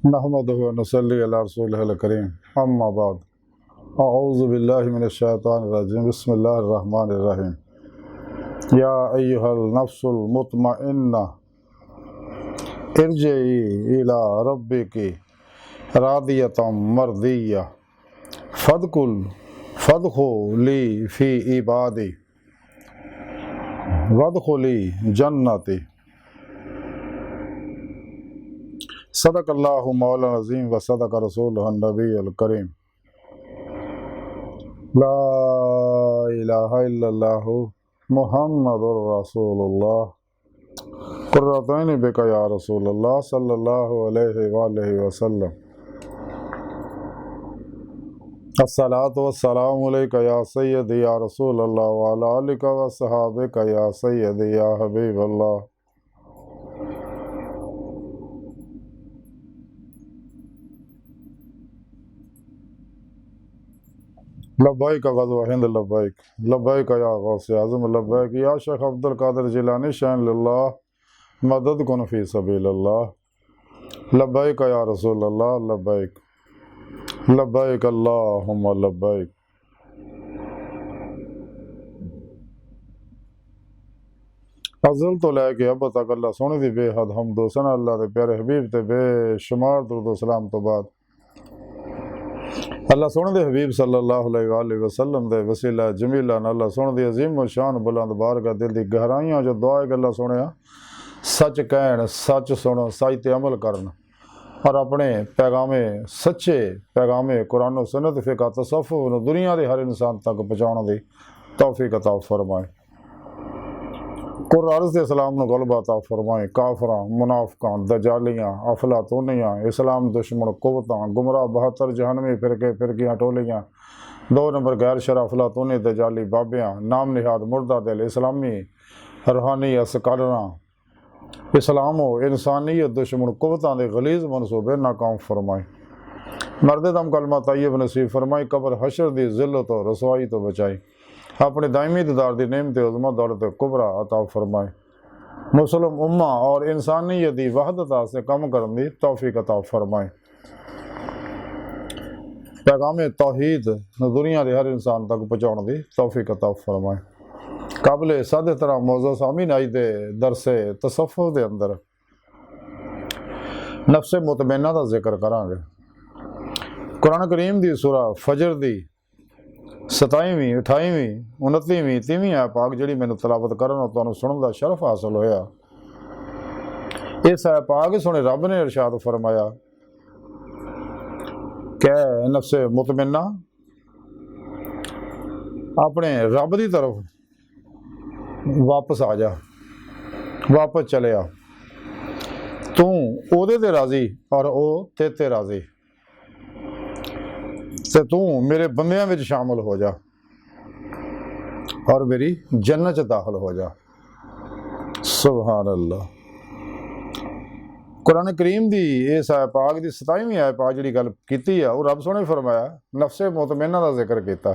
नहमदुहु व नसल्ली अला रसूलिहिल करीम अम्मा बाद अऊज़ु बिल्लाहि मिनश शैतानिर रजीम बिस्मिल्लाहिर रहमानिर रहीम या अय्युहल नफ्सुल मुतमइन्ना इरजिई इला रब्बिकी रादियतम मर्दिया फदखुली फी इबादी वदखुली जन्नती। सदक़ल्लाहु मौलाना अज़ीम व सदक़ रसूलुहुन नबीयुल करीम। ला इलाहा इल्लल्लाहु मुहम्मदुर रसूलुल्लाह कुर्रतैनि बिका या रसूलल्लाह सल्लल्लाहु अलैहि वालैहि वसल्लम। अस्सलातु वस्सलामु अलैका या सय्यदी या रसूलल्लाह व अला आलिका व सहाबिका या सय्यदी या हबीबल्लाह। लब्बैक गज़वा हिंद लब्बैक लब्बैक या गौसे आज़म लब्बैक या शेख अब्दुल कादिर जिलानी शान लिल्लाह मदद कुन फी सबीलिल्लाह। लब्बैक या रसूल अल्लाह लब्बैक लब्बैक अल्लाहुम्मा लब्बैक। अज़ल तो लैके अब तक अल्लाह सोने दी बेहद हमदो सना अल्लाह दे प्यारे हबीब ते बेशुमार दुरूद सलाम तो बाद अल्लाह सोने दे हबीब सल्लल्लाहु अलैहि वसल्लम दे वसीला जमीला न अल्लाह सोने दी अजीम व शान बुलंद बारगाह दिल दी गहराइयां जो दुआ है कि अल्लाह सोने सच कहन, सच सुनो, सच ते अमल करन और अपने पैगामे सच्चे पैगामे कुरान और सुन्नत फिक़ह तसव्वुफ़ दुनिया के हर इंसान तक पहुँचाने दी तौफीक अता फरमाए। कुरान से इस्लाम को गलबा अता फरमाए। काफरा मुनाफिकां दजालियाँ अफलातूनियाँ इस्लाम दुश्मन कुव्वतां गुमराह 72 जहनमी फिरके फिरकियाँ टोलियाँ 2 नंबर गैर शरा अफलातूनी दजाली बाबियाँ नाम निहाद मुर्दा दिल इस्लामी रूहानी असकारां इस्लामो इंसानियत दुश्मन कुव्वतां दे गलीज़ मनसूबे नाकाम फरमाए। मर्द दम कलमा तय्यब नसीब फरमाई। कब्र हशर दी ज़िल्लत और रसवाई तो बचाई। अपने दायमी दीदार दी नेमत उज़्मा दौलत कुबरा अता फरमाए। मुस्लिम उम्मा और इंसानियत दी वहदत से कम करने दी तौफीक अता फरमाए। पैगाम तौहीद दुनिया के हर इंसान तक पहुँचाने दी तौफीक अता फरमाए। काबिल सादे तरह मौजू सामीन आई दे दरसे तसव्वुफ़ दे अंदर नफ्से मुतमइन्ना का जिक्र करांगे। कुरान करीम दी सूरा फजर दी 27वीं 28वीं 29वीं 30वीं है पाक जी मैंने तलावत करन और सुनने का शरफ हासिल होया। इस है पाक सुने रब ने इरशाद फरमाया कै नफ्से मुतमइन्ना अपने रब की तरफ वापस आ जा, वापस चले आ। तू ओदे ते राजी और ओ ते राजी ते तू मेरे बंदियां में शामिल हो जा और मेरी जन्नत दाखिल हो जा। सुभान अल्लाह। कुरान करीम दी इस आय पाक दी 27वीं आय पाक जी गल की है वो रब सोने फरमाया नफ्से मुतमइन्ना का जिक्र किया।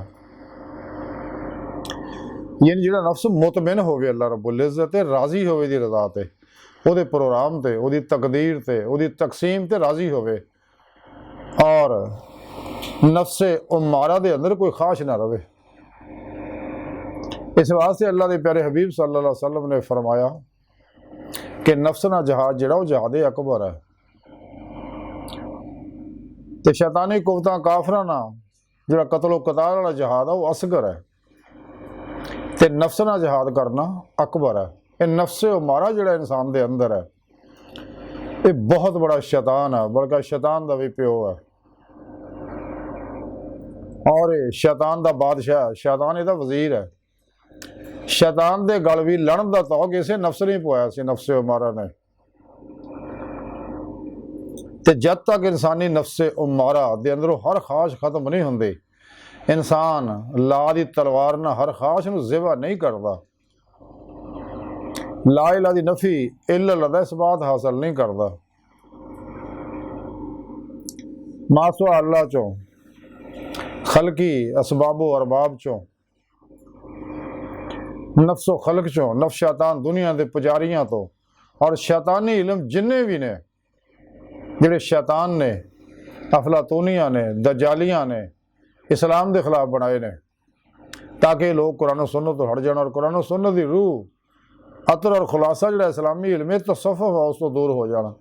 यानी जो नफ्स मुतमिन होवे अल्लाह रब्बुल इज़्ज़त ते राजी होवे दी रज़ा ते ओदे प्रोग्राम ते ओदी तकदीर ते ओदी तकसीम ते राजी होवे और नफ्से उम्मारा दे अंदर कोई ख्वाहिश ना रहे। इस वास्ते अल्लाह के प्यारे हबीब सल्लल्लाहु अलैहि वसल्लम ने फरमाया कि नफ्स ना जहाज जड़ा जहाद अकबर है तो शैतानी कुव्वतां काफरां ना जो कतलो कताल वाला जहाद है वह असगर है ते नफ्स ना जहाद करना अकबर है। ये नफ्से उम्मारा जो इंसान के अंदर है ये बहुत बड़ा शैतान है, बल्कि शैतान का भी प्यो है और शैतान का बादशाह शैतान इहदा वजीर है। शैतान दे गल भी लड़न का तौक इसे नफ्स नहीं पवाया सी नफ्से उम्मारा ने। ते जब तक इंसानी नफ्से उम्मारा दे अंदरों हर ख्वाहिश खत्म नहीं होंदी इंसान ला दी तलवार ना हर ख्वाहिश नूं ज़िबा नहीं करता। ला इला दी नफी इल्ल दा इस बात हासिल नहीं करता। मासो अल्लाह चो खलकी असबाबो अरबाब चो नफ्सो खलक चो नफ्स शैतान दुनिया के पुजारियां तो और शैतानी इलम जिन्ने भी ने ਜਿਹੜੇ ਸ਼ੈਤਾਨ ਨੇ, ਅਫਲਾਤੂਨੀਆਂ ਨੇ, ਦਜਾਲੀਆਂ ਨੇ इस्लाम के खिलाफ बनाए ने ताकि लोग कुरान और सुन्नत तो हट जाए और कुरान और सुन्नत की रूह अतर और खुलासा जो इस्लामी इल्म तसव्वुफ है उस तो दूर हो जाना।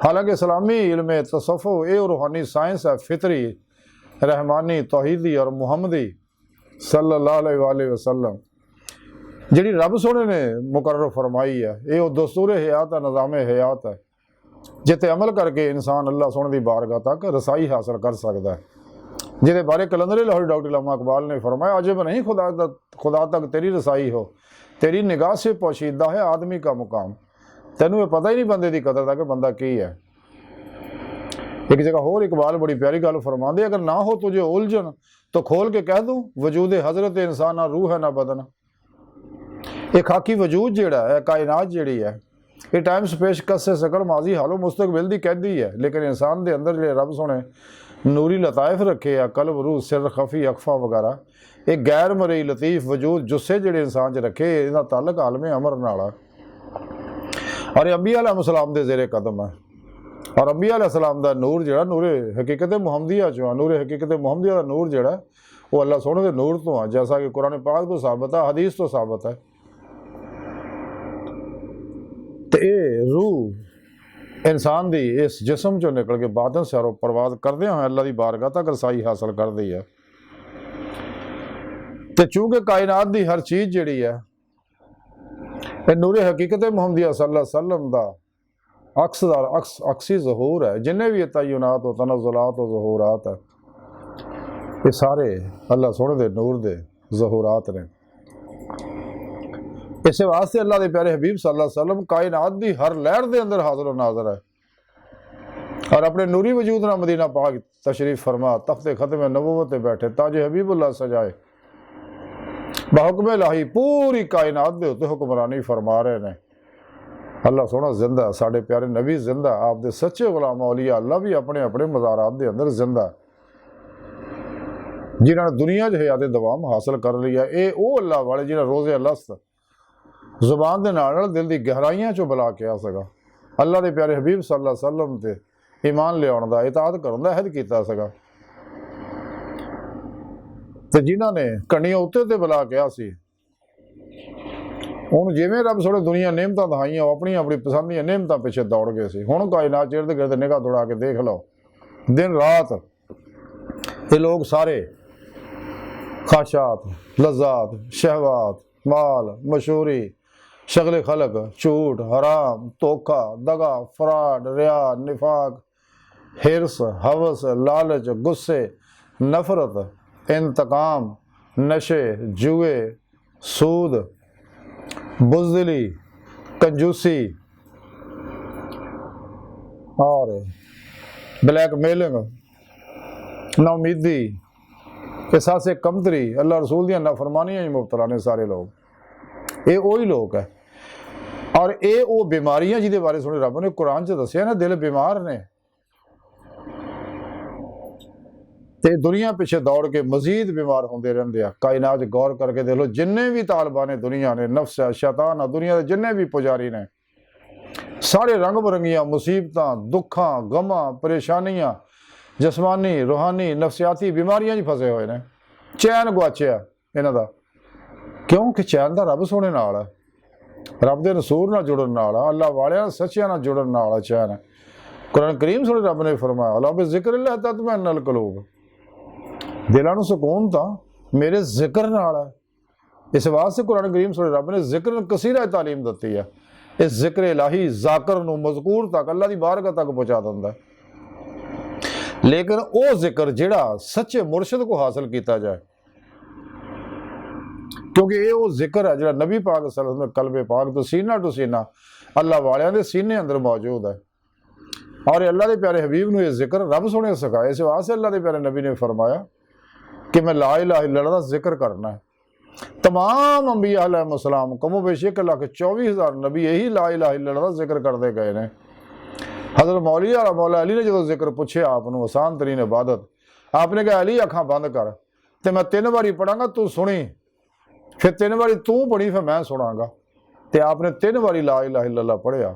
हालांकि इस्लामी इल्म तसव्वुफ ये रूहानी साइंस है, फितरी रहमानी तौहीदी और मुहम्मदी सल्लल्लाहु अलैहि वसल्लम जिहड़ी रब सोने ने मुकर्रर फरमाई है, ये दस्तूर हयात है, निज़ाम हयात है जिते अमल करके इंसान अल्लाह सोने की बारगाह तक रसाई हासिल कर सकता है। जिहदे बारे कलंदर लाहौरी डॉक्टर अल्लामा इकबाल ने फरमाया, अजब नहीं खुदा तक तेरी रसाई हो, तेरी निगाह से पोशीदा है आदमी का मुकाम। तैनू ये पता ही नहीं बंदे की कदर का कि बंदा की है। एक जगह होर इकबाल बड़ी प्यारी गल फरमाते, अगर ना हो तुझे उलझन तो खोल के कह दूँ वजूद हजरत इंसान ना रूह है ना बदन। एक खाकी वजूद जिहड़ा है, कायनात जिहड़ी है, ये टाइम स्पेस कस से सकल माजी हालो मुस्तकबिल दी कहदी है, लेकिन इंसान के अंदर जो रब सोने नूरी लताइफ रखे आ, कल्ब रूह सिर खफी अखफा वगैरह, एक गैर मरई लतीफ वजूद जुस्से जिहड़े इंसान च रखे, इहदा ताल्लुक आलमे अमर नाल और अंबिया अलैहिस्सलाम दे ज़ेरे कदम है। और अंबिया अलैहिस्सलाम दा नूर जिहड़ा नूरे हकीकत मुहम्मदिया चो, नूरे हकीकत मुहम्मदिया दा नूर जिहड़ा वो अल्लाह सोहणे दे नूर तो है, जैसा कि कुरान पाक तो साबित है, हदीस तो साबित है। तो ये रूह इंसान दी इस जिसम चो निकल के बादन सैरों परवाज करदे हुए अल्लाह की बारगाह तक रसाई हासिल कर दी है। तो चूंकि कायनात की हर चीज़ जिहड़ी है नूरे हकीकत मुहम्मदिया सल्लल्लाहु अलैहि वसल्लम दा अक्सदार अक्सी ज़हूर है, जिन्हें भी तय्युनात और तनज़्ज़ुलात और ज़हूरात है, ये सारे अल्लाह सोहणे दे नूर दे ज़हूरात ने। इस वास्ते अल्लाह के प्यारे हबीब सल्लल्लाहु अलैहि वसल्लम कायनात की हर लहर के अंदर हाजिर नाज़र है और अपने नूरी वजूद ना मदीना पाक तशरीफ फरमा तख्ते खत्म नबूवत बैठे ताजे हबीबुल्लाह सजाए बहुकम इलाही पूरी कायनात के उत्ते हुक्मरानी फरमा रहे हैं। अल्लाह सोहना जिंदा, साढ़े प्यारे नबी जिंदा, आप दे सच्चे गुलाम औलिया अल्लाह भी अपने अपने मज़ारात के अंदर जिंदा, जिन्होंने दुनिया च हयात दवाम हासिल कर लिया। ये वो अल्लाह वाले जिन्हें रोज़े अलस्त जुबान के नाल दिल की गहराइयां चो बुला के आ सका, अल्लाह के प्यारे हबीब सल्लल्लाहु अलैहि वसल्लम ते ईमान लियाउण दा इताअत करन दा अहद कीता सका। ते जिन्हां ने कणियां उत्ते ते बुला के आ सी हुण जिवें रब सोहणे दुनिया नेमतां दहाइयां अपनी अपनी पसंद दी नेमतां पिछे दौड़ गए सी। हुण कायनात इर्द गिर्द निगाह दौड़ा के देख लो, दिन रात ये लोग सारे ख्वाहिशात, लज़्ज़ात, शहवात, माल, मशहूरी, शगल खलक, झूठ, हराम, धोखा, दगा, फ्रॉड, रिया, निफाक, हिरस, हवस, लालच, गुस्से, नफरत, इंतकाम, नशे, जुए, सूद, बुज़दिली, कंजूसी और ब्लैकमेलिंग, नाउमीदी, एहसास कमतरी, अल्लाह रसूल दी नाफरमानियां ही मुबतला ने सारे लोग। ये वही लोग है और ये वो बीमारियां जिहदे बारे सुने रब ने कुरान च दसिया ना, दिल बीमार ने ते दुनिया पिछे दौड़ के मजीद बीमार होंदे रहंदे आ। कायनात गौर करके देख लो, जिन्ने भी तालिबान दुनिया ने, नफ्स है, शैतान है, दुनिया के जिन्ने भी पुजारी ने, सारे रंग बरंगियां मुसीबतां, दुखां, गमां, परेशानियां, जिसमानी, रूहानी, नफसियाती बीमारियां च फसे हुए ने। चैन गुआचिया इन्हां दा, क्योंकि चैन दा रब सोहणे नाल है, रब दे रसूल नाल जुड़न नाल, अल्लाह वालियां सच्चियां नाल जुड़न नाल चैन है। कुरान करीम सोहणे रब ने फरमाया, अला बिज़िक्रिल्लाह तत्मइन्नुल क़ुलूब, दिलां नूं सुकून तां मेरे जिक्र नाल है। इस वास्ते कुरान करीम सोहणे रब ने जिक्र कसीरा तालीम दित्ती है। इस जिक्र इलाही जाकर नूं मज़कूर तक अल्लाह दी बारगाह तक पहुंचा दिंदा है। लेकिन वो जिक्र जिहड़ा सच्चे मुर्शिद को हासिल किया जाए, क्योंकि ये वो जिक्र है जिहड़ा नबी पाक सल्लल्लाहु अलैहि वसल्लम कल्बे पाक तो सीना अल्लाह वालियां दे सीने अंदर मौजूद है। और अल्लाह के प्यारे हबीब नूं ये जिक्र रब सोहणे सिखाया। इस वास्ते अल्लाह के प्यारे नबी ने फरमाया कि मैं ला इलाहा इल्लल्लाह दा जिक्र करना है। तमाम अंबिया अलैहिस्सलाम कमो बेश 1,24,000 नबी यही ला इलाहा इल्लल्लाह दा जिक्र करते गए ने। हज़रत मौला अली ने जो जिक्र पूछे आपनों आसान तरीन इबादत, आपने कहा अली अखां बंद कर तो मैं 3 बारी पढ़ांगा तू सुनी, फिर 3 बारी तू पढ़ी फिर मैं सुनांगा। तो आपने 3 बारी ला इलाहा इल्लल्लाह पढ़िया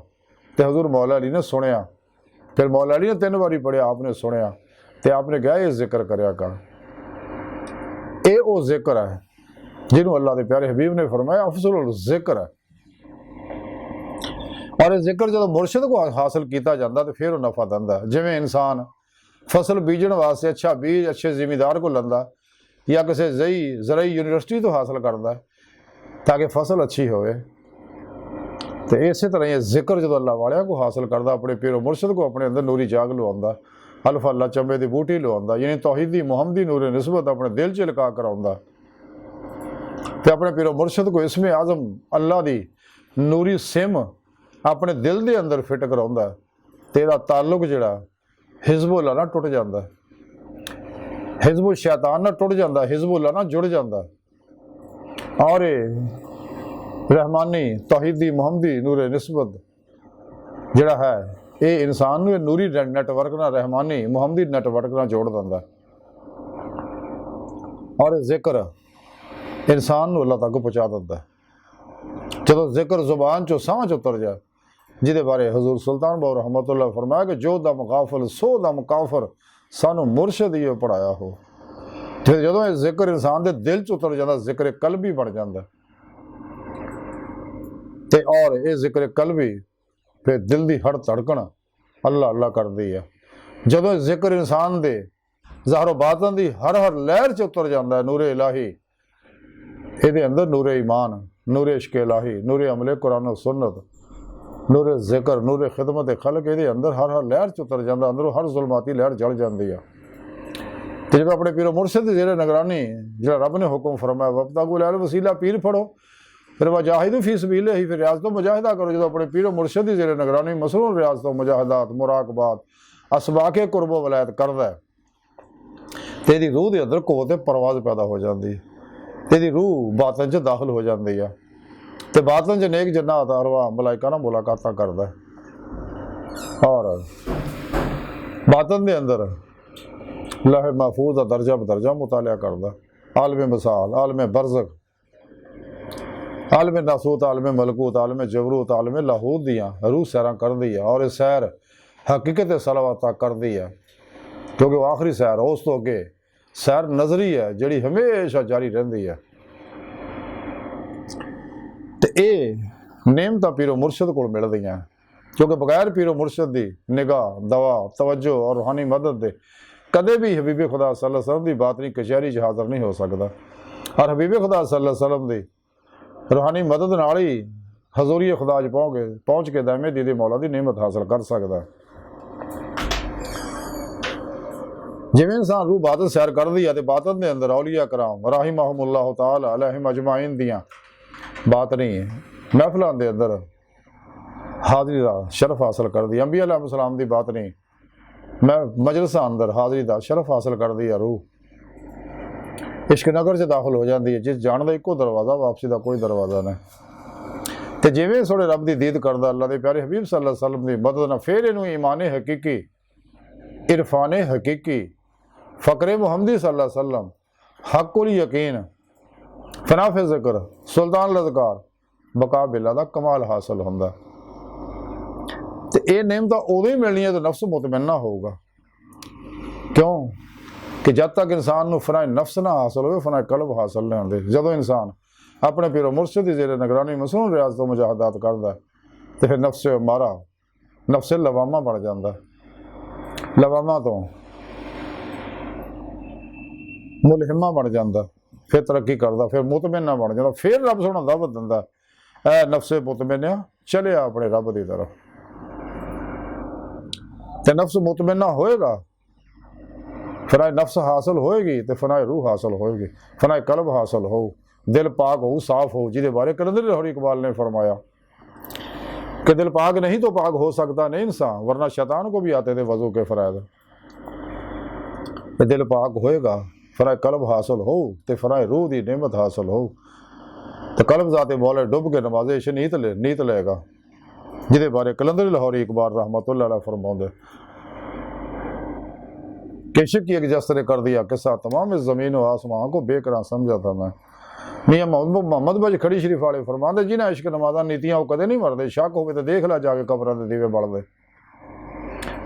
तो हज़रत मौला अली ने सुनिया फिर मौला अली ने 3 बारी पढ़िया, आपने सुनिया तो आपने कहा ये जिक्र करया कर। ये वो जिक्र है जिन्होंने अल्लाह के प्यारे हबीब ने फरमाया अफजल जिक्र है। और ये जिक्र जो मुर्शिद को हासिल किया जाता तो फिर नफा दिंदा। जिमें इंसान फसल बीजन वास्ते अच्छा बीज अच्छे जिमीदार को लंदा या किसी ज़रई यूनिवर्सिटी तो हासिल करता ताकि फसल अच्छी होवे, तो इस तरह ये जिक्र जो अल्लाह वाले को हासिल करता, अपने पीरो मुर्शिद को अपने अंदर नूरी जाग लुआंदा, अल्फा अल्लाह चंबे की बूटी लुआंदा, यानी तौहीदी मुहम्मदी नूर निस्बत अपने दिल च लगा कराउंदा, तो अपने पीरो मुर्शिद को इसमें आज़म अल्लाह की नूरी सिम अपने दिल के अंदर फिट कराउंदा, तेरा ताल्लुक जिहड़ा हिजबुल्लाह ना टुट जाता, हिजबुल शैतान ना टुट जाता, हिजबुल्लाह ना जुड़ जाता। और रहमानी तौहीदी मुहम्मदी नूर निस्बत जिहड़ा है ये इंसान नूं नूरी नैटवर्क ना रहमानी मुहम्मदी नैटवर्क ना जोड़ दिंदा। और जिक्र इंसान नूं अल्लाह तक पहुँचा दिंदा। जदों जिक्र जुबान चो सांह च उतर जाए, जिहदे बारे हजूर सुल्तान बाहू रहमतुल्लाह फरमाया कि जो दम गाफिल सो दम काफर सानू मुर्शिद ही पढ़ाया हो। फिर जदों ये जिक्र इंसान के दिल च उतर जाता, जिक्र कल्बी बन जाता, ते और ये जिक्र कल्बी फिर दिल की हर धड़कन अल्लाह अल्लाह करती है। जदों जिक्र इंसान दे ज़ाहरो बातन की हर हर लहर च उतर जाता है, नूरे इलाही ये अंदर नूरे ईमान नूरे इश्क इलाही नूरे अमले कुरान और सुन्नत नूरे जिक्र नूरे खिदमत खलक ये अंदर हर हर लहर च उतर जाता, अंदरों हर जुलमाती लहर जल जाती है। तो जब अपने पीरो मुर्शिद की जेरे निगरानी जो रब ने हुक्म फरमाया वब्तगू लैल वसीला पीर फड़ो, फिर वजाहिदू फी सबीलिही, फिर रियाज तो मुजाहिदा करो। जो अपने पीरो मुर्शिद की जेरे निगरानी मसरून रियाज तो मुजाहिदात मुराकबात असबाके कुर्बो वलायत करदा है, तो यदी रूह के अंदर कुव्वत परवाज पैदा हो जाती है, यदी रूह बातन च दाखिल हो जाती है, तो बातन च नेक जन्नात अरवाह मलाइका नाल मुलाकात करता है। और बातन के अंदर लौह महफूज का दर्जा बदर्जा मुतालिया करता, आलम मिसाल आलम बरज़ख आलम नासूत आलम मलकूत आलम जबरूत आलम लाहूत दियाँ रूह सैर करती है। और इस सैर हकीकत सलावत करती है, क्योंकि वो आखिरी सैर है, उस तो अगे सैर नजरी है जिहड़ी हमेशा जारी रहिंदी है। तो ये नेमत पीरो मुर्शिद को मिलदियां, क्योंकि बगैर पीरो मुर्शिद की निगाह दवा तवज्जो और रूहानी मदद दे कदे भी हबीब खुदा सल्लल्लाहु अलैहि वसल्लम की बातनी कचहरी च हाज़र नहीं हो सकता। और हबीब खुदा सल्लल्लाहु अलैहि वसल्लम की रूहानी मदद नाल ही हजूरी खुदा च पहुँच के दायमे दी मौला की नेमत हासिल कर सकता है। जिवें इंसान रूह बातन सैर करती है तो बातन के अंदर औलिया कराम राहिमहुमुल्लाह तआला अलैहिम अजमाइन दियाँ बातनी महफिलों के अंदर हाज़री का शरफ हासिल करती, अंबिया अलैहिस्सलाम की बातनी मैं मजलिस अंदर हाज़री का शरफ हासिल करती है। रूह इश्क नगर से दाखिल हो जाती है, जिस जान का एको दरवाज़ा वापसी का कोई दरवाज़ा नहीं। तो जिवें सोने रब की दीद करता अल्लाह के प्यारे हबीब सल्लल्लाहु अलैहि वसल्लम की मदद ना फिर इनू ईमान हकीकी इरफान हकीकी फ़क्रे मुहम्मदी सल्लल्लाहु अलैहि वसल्लम हक़ुल यकीन फनाफ ज़िक्र सुल्तान लज़कार बका बिला का कमाल हासिल होंदा। तो ये नेमत उदों ही मिलनी है तो नफ्स मुतमन्ना होगा, क्यों कि जब तक इंसान को फनाए नफ्स ना हासिल हो फनाए कल्ब हासिल नहीं होंगे। जदों इंसान अपने पीरो मुर्शिद की जेरे निगरानी मसरून रियाज तो मुजाहदात करता है तो फिर नफ्स मारा नफ्स लवामा बन जाता, लवामा तो मुलहिमा बन जाता, फिर तरक्की करता, फिर मुतमन्ना बन जाता, फिर रब सोना दावत दिंदा ऐ नफ्से मुतमन्ना चले अपने रब की तरफ। तो नफ्स मुतमन्ना होएगा फनाए नफ्स हासिल होएगी तो फनाए रूह हासिल होएगी, फनाए कल्ब हासिल हो, दिल पाक हो साफ हो, जिहदे बारे कलंदर लाहौरी इकबाल ने फरमाया कि दिल पाक नहीं तो पाक हो सकता नहीं इंसान, वरना शैतान को भी आते थे वजू के फ़राइज़। दिल पाक होएगा फराए कल्ब हासिल हो तो फराए रूह की नेमत हासिल हो, तो कल्ब जाते मौले डुब के नमाज़े नीत लेगा, जिहदे बारे कलंदर लाहौरी इकबाल रहमतुल्लाह अलैह फरमाउंदे केशक की एक जस ने कर दिया किस्सा तमाम इस ज़मीन और आसमान को बेकरार समझा था मैं। मियाँ मोहम्मद बज खड़ी शरीफ वाले फरमाते जिन्हें इश्क नमाज़ा नीतियाँ वो कदे नहीं मरते, शक हो तो देख ला जाके कब्रां दे दीवे बलदे।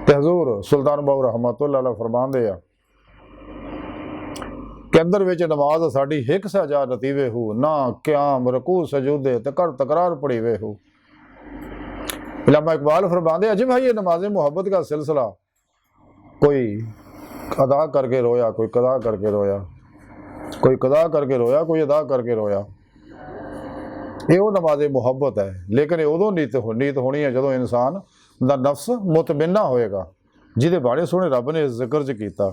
ਤੇ ਹਜ਼ੂਰ ਸੁਲਤਾਨ ਬਾਹੂ ਰਹਿਮਤੁल्लाह अलैह फरमाते ਆ कि अंदर विच नमाज साड़ी हिक सजा नतीवे हो ना क्याम रकू सजूदे ते कर तकरार पड़ी वे हो। इलामा इकबाल फरमाते अजी भाई ये नमाज मोहब्बत का सिलसिला, कोई अदा करके रोया, कोई कदा करके रोया, कोई कदा करके रोया, कोई अदा करके रोया, ये वो नमाज मुहब्बत है। लेकिन उदों नीत होनी है जदों इंसान दा नफ्स मुतमिन्ना होएगा, जिहदे बारे सोहणे रब ने जिक्र च कीता।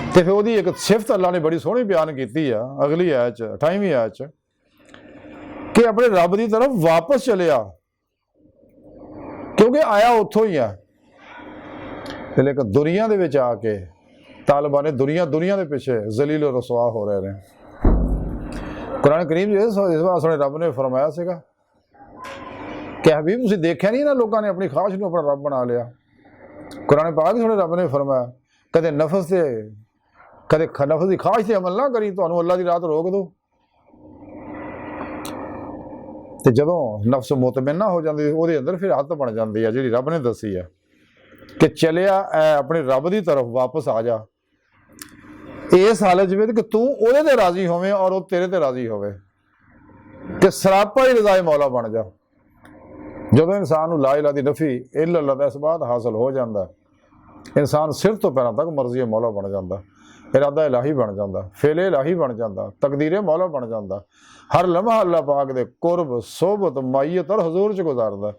तो फिर वो एक सिफत अल्लाह ने बड़ी सोहनी बयान की है अगली आयत 28वीं आयत कि अपने रब की तरफ वापस चलिया, क्योंकि आया उतों ही है। लेकिन दुनिया दे विच आके तालिबान ने दुनिया के पिछे जलील रसवा हो रहे हैं। कुरान करीम इस वास्ते रब ने फरमाया सीगा कि हबीब तुसीं देखिया नहीं ना लोगों ने अपनी ख्वाहिश को अपना रब बना लिया। कुरान पाक सोहणे रब ने फरमाया कदे नफस से कदे नफस की ख्वाहिश से अमल ना करी, तुहानूं अल्लाह की रात रोक दो। तो जदों नफ्स मुतमिन्ना हो जाती वो अंदर फिर हद बन जाती है जी रब ने दसी है कि चलिया अपने रब की तरफ वापस आ जा। इस हालत में कि तू ਉਹਦੇ ਤੇ राजी होवे और वो तेरे ते राजी होवे, कि सरापा ही रज़ाए मौला बन जा। जदों इंसान ला इलाहा दी नफी इल्लल्लाह दा इसबात हासिल हो जाता, इंसान सिर तो पैरों तक मर्जी मौला बन जाता, इरादा इलाही बन जाता, फेले इलाही बन जाता, तकदीर मौला बन जाता। हर लम्हा अल्लाह पाक दे कुर्ब सोबत माईयत और हजूर च गुजारदा,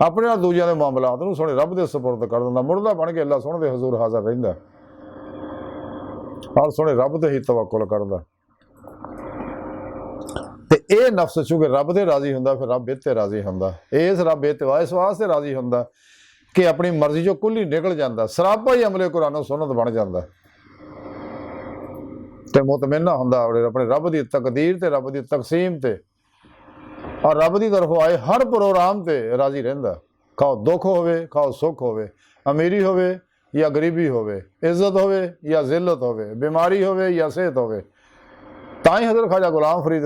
अपने दूजिया के मामलात नूं सोहणे रब दे सुपुर्द कर दिंदा, मुर्दा बन के अल्लाह सोहणे दे हजूर हाज़र रहिंदा और सोहणे रब ते ही तवक्कुल करदा। ते ये नफ्स चूंकि रब दे राजी हुंदा फिर रब इत्ते राजी हुंदा। इस रब इत्ते इस वास्ते राजी हुंदा कि अपनी मर्जी चों कुल्ली निकल जाता, सरापा ही अमले कुरान सुन्नत बन जाता ते मुतमिन्ना हुंदा अपने रब की तकदीर ते रब की तकसीम ते और रब की तरफों आए हर प्रोग्राम ते राजी रहिंदा। खाओ दुख होवे खाओ सुख होवे, अमीरी होवे या गरीबी होवे, इज्जत होवे या जिल्लत होवे, बीमारी होवे या सेहत होवे। तां ही हज़रत ख्वाजा गुलाम फरीद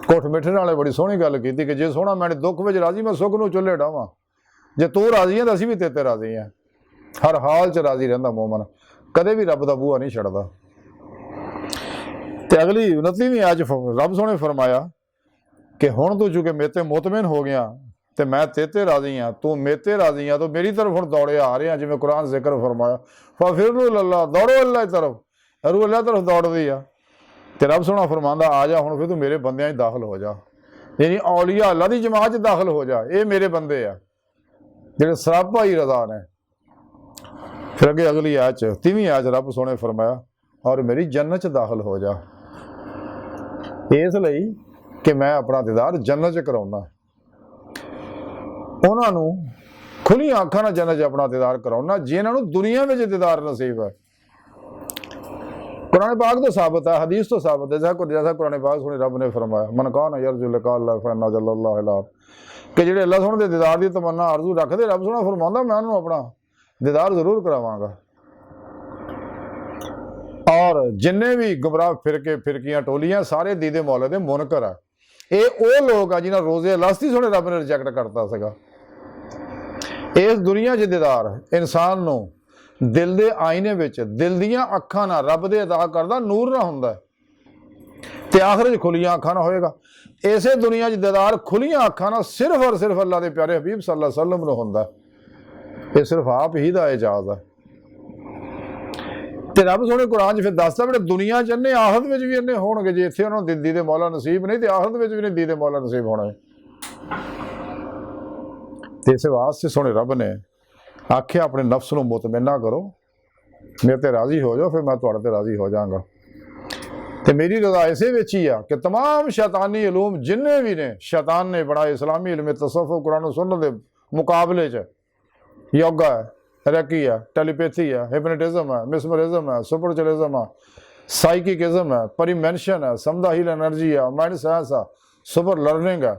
कोठ मिठे नाले बड़ी सोहनी गल की कि जे सोहना मैंने दुख में राजी मैं सुख नूं चुल्हे डावां, जे तू राजी है तो असीं भी तेते राजी हैं। हर हाल च राजी रहिंदा मोमन, कदे भी रब दा बूहा नहीं छड्डदा। ते अगली 29वीं आयत रब सोहणे फरमाया कि हुण तू चूंकि मेते मुतमिन हो गया तो मैं तेते राजी हाँ, तू मेते राजी हाँ, तो मेरी तरफ हुण दौड़े आ रहे हैं। जिवें कुरान जिक्र फरमाया फफिरु इलल्लाह, दौड़ो अल्लाह की तरफ, रू अल्लाह तरफ दौड़दी आ। ते रब सोहना फरमांदा आ जा हुण फिर तू मेरे बंदियां च दाखिल हो जा, यानी औलिया अल्लाह की जमात च दाखिल हो जा। ये मेरे बंदे आ जिहड़े सरापा ही रज़ा ने। फिर अगे अगली आयत 30वीं आयत रब सोहणे फरमाया और मेरी जन्नत च दाखिल हो जा, इसलिए कि मैं अपना दीदार जन्नत च कराउना। उन्होंने खुलियां अखां नाल जन्नत च अपना दीदार कराउना जिन्हां नूं दुनिया में दीदार नसीब है। कुरान पाक तो साबित है, हदीस तो साबित है, जैसा कुरान पाक सुने रब ने फरमाया मन कान यरजु लिक़ा अल्लाह फइन्ना जल्लल्लाहु अलैहि कि जिहड़े अल्लाह सोहणे दे दीदार की तमन्ना आरजू रखदे, रब सोहना फरमांदा मैं उन्होंने अपना दीदार जरूर करावांगा। और जिन्ने भी गुमराह फिरके फिरकियां टोलियां सारे दीदे मौला दे मुनकर है। ये वो लोग आ जिन्हां रोज़े लास्ती सोहणे रब ने रिजेक्ट करता सीगा। इस दुनिया च दीदार इंसान नूं दिल दे आईने विच दिल दियां अखां नाल रब दे अता करदा नूर ना हुंदा ते आखिर च खुलियां अखां नाल होएगा। इसे दुनिया च दीदार खुलियां अखां नाल सिर्फ और सिर्फ अल्लाह दे प्यारे हबीब सल्लल्लाहु अलैहि वसल्लम नूं हुंदा। ये सिर्फ आप ही दा एजाज़ है। ते रब सोहणे कुरान च फिर दसदा भी दुनिया च इन्ने आखिरत विच भी इन्ने होणगे, जे इत्थे उन्हां नूं दीदे मौला नसीब नहीं तो आखिरत विच भी नहीं दीदे मौला नसीब होणे। ते इस वास्ते सोहणे रब ने आख्या अपने नफ्स नूं मुतमिन्ना करो, मेरे ते राजी हो जाओ फिर मैं तुहाडे ते राजी हो जाऊंगा। तो मेरी रज़ा इसे विच ही आ कि तमाम शैतानी इलूम जिन्ने भी ने शैतान ने बनाए इस्लामी इल्म तसव्वुफ कुरान सुन्नत दे मुकाबले च योगा है, रैकी है, टेलीपैथी है, हिप्नोटिज्म है, मिसमरिज्म है, सुपरचुलिज्म है, साइकिकिज्म है, परिमेंशन है, समदा हील एनर्जी है, माइंड साइंस है, सुपर लर्निंग है,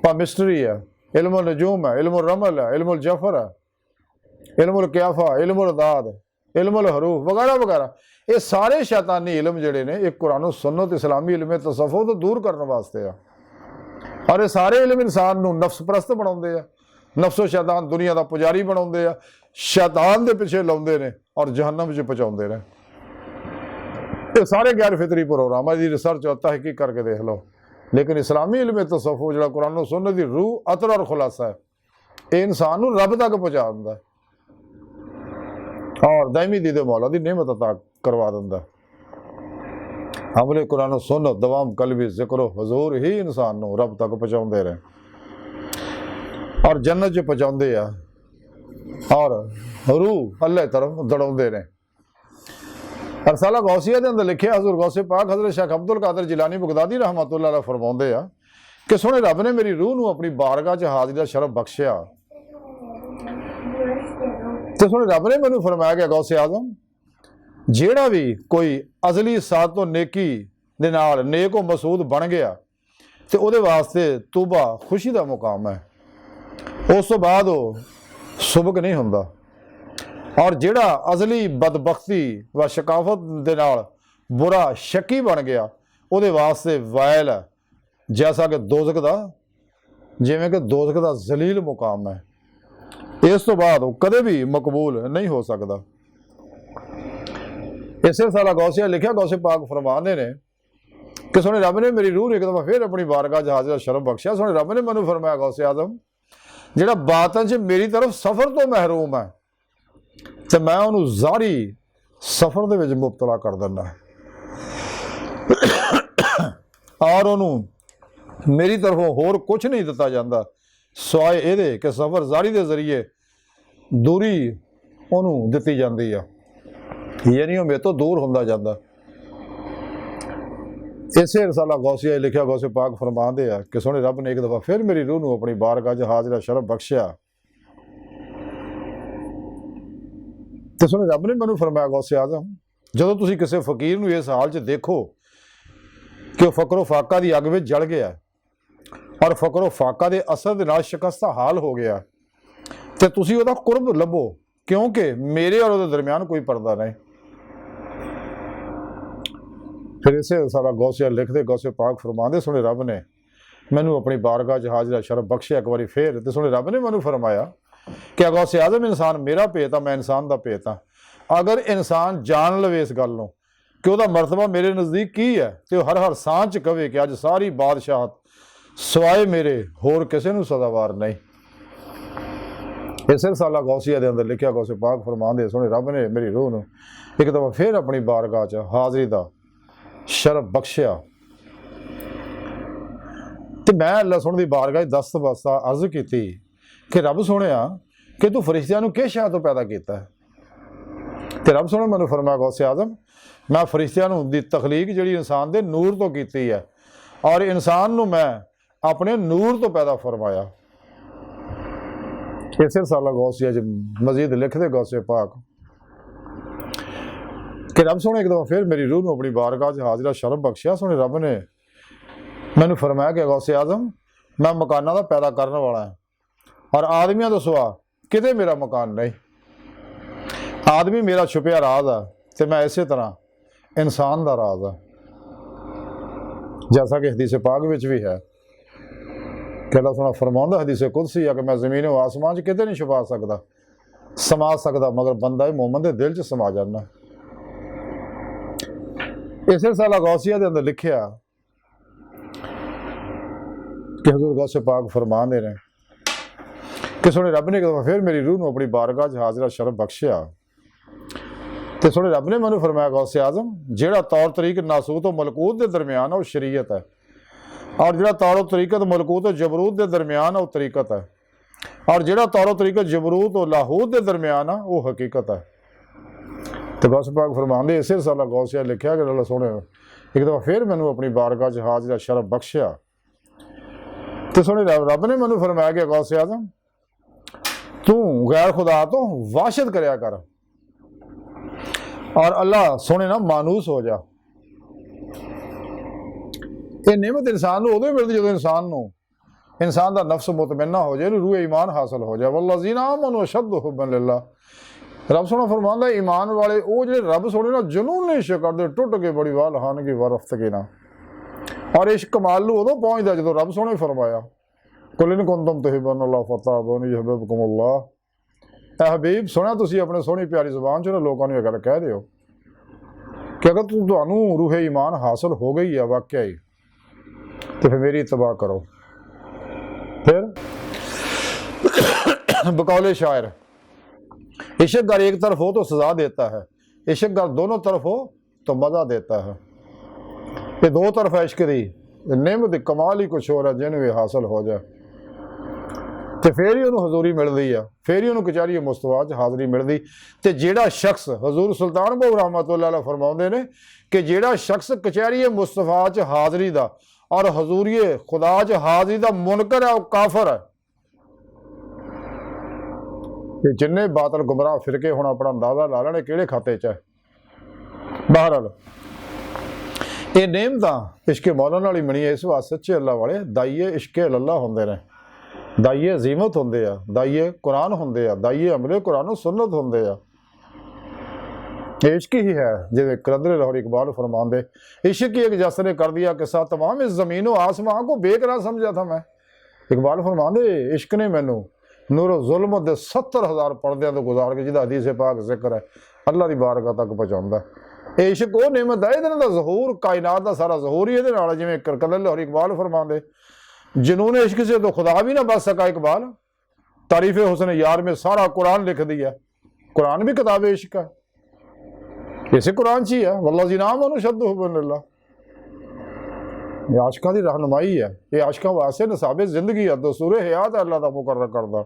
पामिस्ट्री है, इल्मुल नजूम है, इल्मुल रमल है, इल्मुल जफर है, इल्मुल क्याफा, इल्मुल दाद, इल्मुल हरूफ वगैरह वगैरह। ये सारे शैतानी इल्म जिहड़े ने एक कुरान सुन्नत इस्लामी इल्म तसव्वुफ तो दूर करने वास्ते आ। और ये सारे इल्म इंसान नूं नफ्स परस्त बनाउंदे आ। ਨਫਸੋ ਸ਼ੈਤਾਨ ਦੁਨੀਆ ਦਾ ਪੁਜਾਰੀ ਬਣਾਉਂਦੇ ਆ, ਸ਼ੈਤਾਨ ਦੇ ਪਿੱਛੇ ਲਾਉਂਦੇ ਨੇ ਔਰ ਜਹੰਨਮ 'ਚ ਪਹੁੰਚਾਉਂਦੇ ਨੇ। ਇਹ ਸਾਰੇ ਗੈਰ ਫਿਤਰੀ ਪ੍ਰੋਗਰਾਮ ਆ, ਇਹਦੀ ਰਿਸਰਚ ਤਹਿਕੀਕ ਕਰਕੇ ਦੇਖ ਲਓ। ਲੇਕਿਨ ਇਸਲਾਮੀ ਇਲਮ ਤਸੱਵੁਫ ਜਿਹੜਾ ਕੁਰਾਨ ਸੁन्नत ਦੀ ਰੂਹ ਅਤਰ ਔਰ ਖੁਲਾਸਾ ਹੈ, ਇਹ ਇਨਸਾਨ ਨੂੰ ਰੱਬ ਤੱਕ ਪਹੁੰਚਾ ਦਿੰਦਾ ਔਰ ਦਾਇਮੀ ਦੀਦੇ ਮੌਲਾ ਦੀ ਨਿਮਤ ਅਤਾ ਕਰਵਾ ਦਿੰਦਾ। ਹਮਲੇ ਕੁਰਾਨ ਸੁन्नत ਦਵਾਮ ਕਲਬੀ ਜ਼ਿਕਰ ਹਜ਼ੂਰ ਹੀ ਇਨਸਾਨ ਨੂੰ ਰੱਬ ਤੱਕ ਪਹੁੰਚਾਉਂਦੇ ਰਹੇ ਔਰ ਜੰਨਤ 'ਚ ਪਹੁੰਚਾਉਂਦੇ ਆ ਔਰ ਰੂਹ ਅੱਲਾਹ ਤਰਫ ਦੜਾਉਂਦੇ ਨੇ। रसाला गौसिया के अंदर लिखे हजूर गौसे पाक हजरत शेख अब्दुल कादिर जिलानी बगदादी रहमतुल्लाह अलैह फरमाते हैं कि सोने रब ने मेरी रूह को अपनी बारगाह च हाज़री का शरफ बख्शिया। तो सोने रब ने मैनू फरमाया कि गौसे आजम जेड़ा भी कोई अजली साथ तो नेकी दे नाल नेक व मसूद बन गया तो उहदे वास्ते तूबा खुशी का मुकाम है, उस तो बाद वो सुबक नहीं हुंदा। और जिहड़ा अजली बदबख्ती व शकाफत दे नाल बुरा शकी बन गया उहदे वास्ते वायल है, जैसा कि दोज़ख दा जिवें कि दोज़ख दा जलील मुकाम है, इस तो बाद वो कदे भी मकबूल नहीं हो सकता। इसे साला गौसिया लिखा गौसे पाक फरमाने ने कि सोने रब ने मेरी रूह एक दफ़ा फिर अपनी बारगाह च हाज़िर शरफ बख्शिया। सोने रब ने मैनू फरमाया गौसे आज़म जिहड़ा बातन च मेरी तरफ सफ़र तो महरूम है तो मैं उन्होंने जारी सफ़र दे विच मुबतला कर दिना और उन्होंने मेरी तरफों होर कुछ नहीं दिता जाता सिवाय ये कि सफ़र जारी के जरिए दूरी उन्होंने दिती जाती है, यानी मेरे तो दूर होंदा जाता। इसे रसाला गौसिया लिखा गौसे पाक फरमाते हैं कि सोने रब ने एक दफ़ा फिर मेरी रूह को अपनी बारगाह च हाज़िर शरफ बख्शिया। तो सुने रब ने मैनू फरमाया गौसे आजम जो तुसी किसी फकीर नूं इस हाल च देखो कि वह फकरो फाका की अग में जल गया और फकरो फाका के असर के नाल शिकस्ता हाल हो गया तो तुसी उहदा कुर्ब लभो, क्योंकि मेरे और उहदे दरम्यान कोई पर्दा नहीं। फिर इसे सारा गौसिया लिखते गौसे पाक फरमाते सुने रब ने मैनू अपनी बारगाह च हाज़िर शरफ बख्शिया एक बारी फिर। तो सुने रब ने मैनू फरमाया कि गौसे आजम इंसान मेरा भेत आ, मैं इंसान का भेत हाँ। अगर इंसान जान लवे इस गल नूं कि वह मरतबा मेरे नज़दीक की है तो हर हर सांस च कहे कि अज सारी बादशाहत सिवाए मेरे होर किसी नूं सदावार नहीं। इस साला गौसिया के अंदर लिखा गौसे पाक फरमाते सुने रब ने मेरी रूह नूं एक दफ़ा फिर अपनी बारगाह च हाज़री का शरफ बख्शिया। तो मैं अल्लाह सुन दी बारगाह दस्त बस्ता अर्ज की कि रब सुनिया कि तू फरिश्तियां नूं किस शय तो पैदा किया है। तो रब सुने मैनू फरमाया गौसे आजम मैं फरिश्तियां नूं दी तखलीक जिहड़ी इंसान दे नूर तो की है और इंसान नूं मैं अपने नूर तो पैदा फरमाया। इसे साला गौसिया च मजीद लिखते गौसे पाक कि रब सुने एक दफ़ा फिर मेरी रूह नूं अपनी बारगाह च हाज़िर शरफ बख्शिया। सुने रब ने मैनू फरमाया कि गौसे आजम मैं मकाना का पैदा करने वाला है और आदमियों तो सिवा किते मेरा मकान नहीं। आदमी मेरा छुपिया राज है तो मैं इस तरह इंसान का राज है, जैसा कि हदीस पाक विच भी है कि अल्लाह सुना फरमाउंदा हदीस कुदसी है कि मैं ज़मीन व आसमान च किते नहीं छुपा सकता समा सकता मगर बंदा मोमन के दिल च समा जाना। इसे साला गौसिया के अंदर लिखिया कि हज़ूर गौसे पाक फरमाते हैं कि सुने रब ने एक दफ़ा फिर मेरी रूह को अपनी बारगाह च हाज़िर शरफ बख्शिया। तो सुने रब ने मैनू फरमाया गौसे आजम जिहड़ा तौर तरीक नासूत और मलकूत के दरम्यान है वह शरीयत है और जिहड़ा तौर तरीकत मलकूत और जबरूत के दरम्यान है वह तरीकत है और जिहड़ा तौर तरीकत जबरूत और लाहूत के दरम्यान है वह हकीकत है। तो गौस पाक फरमाते इसे साला गौसिया लिखा कि अल्लाह सुने एक दफ़ा फिर मैनू अपनी बारगाह च हाज़िर शरफ बख्शिया। तो सुने रब ने मैनू फरमाया कि गौसे आजम तू गैर खुदा तो वाशत करया कर और अल्लाह सोने ना मानूस हो जा। ये नेमत इंसान को उदों मिलती जो इंसान का नफ्स मुतमन्ना हो जाए, रूह ईमान हासिल हो जाए। वल्लज़ीना आमनू अशद्दु हुब्बन लिल्लाह। रब सोना फरमांदा ईमान वाले वो जो रब सोने ना जुनून नहीं करते टुट के बड़ी वाह लहानगी व रफ्तगी ना और इश्क कमाल नूं उदों पहुँचता जो रब सोने फरमाया कुल इन कुंतुम तुहिब्बूनल्लाह फत्तबिऊनी युहब्बिबकुमुल्लाह। ए हबीब सुनिया तुसीं अपने सोहनी प्यारी जुबान च लोगों ने गल कह दिओ कि अगर तुहानूं रूहे ईमान हासिल हो गई है वाकया ही, तो फिर मेरी इत्तबा करो। फिर बकौले शायर, इश्क अगर एक तरफ हो तो सजा देता है, इश्क अगर दोनों तरफ हो तो मज़ा देता है। ये दो तरफ है इश्क दी नेमत, कमाल ही कुछ हो रहा जिन्हें भी हासिल हो जाए तो फिर ही उन्होंने हजूरी मिलती है, फिर ही उन्होंने कचहरी मुस्तफा च हाज़री मिलती। तो जेड़ा शख्स हजूर सुल्तान बहु रहमतुल्लाह अलैह फरमाते ने कि जेड़ा शख्स कचहरी मुस्तफा च हाज़री दा और हजूरी खुदा च हाज़री दा मुनकर है, वह काफर है। कि जिन्ने बातल गुमराह फिरके हुण अपना अंदाजा ला लेने किहड़े खाते च है। बहरहाल ये नेमत इश्के मौला नाल ही बनी है। इस वास्ते सच्चे अल्लाह वाले दाइए इश्के अल्लाह होंदे ने, दाइए अजीमत होंदे आ, दाइए कुरान होंदे आ, दाइए अमले कुरान सुन्नत होंदे आ। इश्क ही है जिसे कलंदर लाहौर इकबाल फरमांदे, इश्क ही एक जस ने कर दिया किस्सा तमाम इस ज़मीन व आसमां को बेकरार समझा था मैं। इकबाल फरमांदे इश्क ने मैनू नूर जुल्म दे 70,000 पर्दे तो गुजार के जिहदा हदीस पाक जिक्र है अल्लाह की बारगाह तक पहुँचाता। ये इश्क वो नेमत है, ये ज़हूर कायनात का सारा ज़हूर ही ये जिवें कलंदर लाहौर इकबाल फरमांदे, जुनून इश्क से तो खुदा भी ना बच सका। इकबाल तारीफ़ हुस्न यार में सारा कुरान लिख दिया, कुरान भी किताब इश्क है, इसे कुरान ची है वल्लाज़ी नाम अनुशद्दु हुब्बुल्लाह। ये आशिकां दी रहनुमाई है, ये आशिकां वास्ते निसाबे जिंदगी है, दस्तूर हयात है अल्लाह दा मुकर्रर करदा।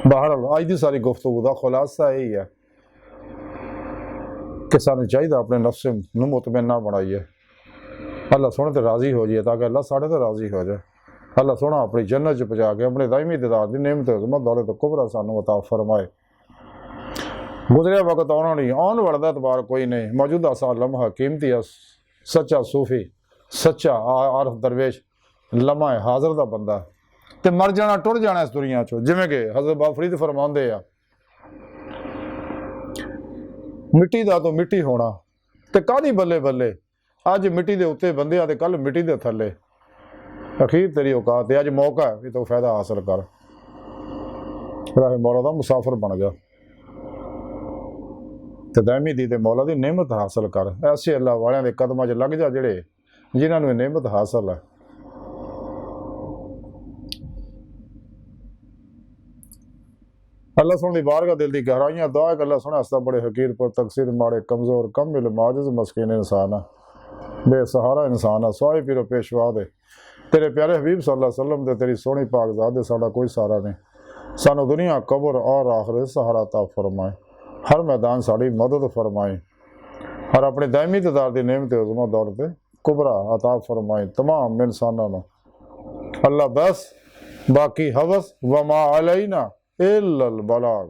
बहरहाल अज दी सारी गुफ्तगू दा खुलासा यही है कि सानू चाहिए अपने नफ्स नूं मुतमइन्ना बनाइए, अल्लाह सोहने ते राज़ी हो जाए ताकि अल्लाह साढ़े ते राज़ी हो जाए। अल्लाह सोहना अपनी जन्नत च पहुँचा के अपने दायमी दीदार दी नेमत उज़्मत दौलत कुबरा सानू अता फरमाए। गुजरिया वक्त आना नहीं, आने वाला एतबार कोई नहीं, मौजूदा सा लम्हा कीमती है। सच्चा सूफी सच्चा आरफ दरवेश लम्हा है, हाज़र दा बंदा ते मर जाना टुर जाना इस दुनिया चो। जिवें कि हज़रत बाबा फरीद फरमांदे आ मिट्टी दा तो मिट्टी होना ते कादी बल्ले बल्ले, अज मिट्टी दे उत्ते बंदे आ ते कल मिट्टी दे थल्ले, अखीर तेरी औकात है, अज मौका है भी तो फायदा हासिल कर, राहे मौला दा मुसाफिर बन जा ते दायमी दी ते मौला दी नेमत हासिल कर। ऐसे अल्लाह वालियां दे कदमां च लग जा जिहड़े जिन्हां नूं नेमत हासिल है। अल्लाह सोहने दी बारगाह दिल दी गहराइयां दुआ है। अल्लाह सोहना हस्ता बड़े हकीर पर तकसीर माड़े कमज़ोर कम इल्म आजिज़ मस्कीन इंसान है, बेसहारा इंसान है, सवाए पीरो पेशवा दे तेरे प्यारे हबीब सल्लल्लाहु अलैहि वसल्लम दे तेरी सोहनी पाक ज़ात दे साडा कोई सहारा नहीं। सानू दुनिया कब्र और आखिरत सहारा अता फरमाए, हर मैदान साड़ी मदद फरमाए, और अपने दायमी दीदार दी नेमत उज़्मा दौलत कुबरा अता फरमाए तमाम इंसानां नूं। अल्लाह बस बाकी हवस वमा अलैना इल्लल बलाग।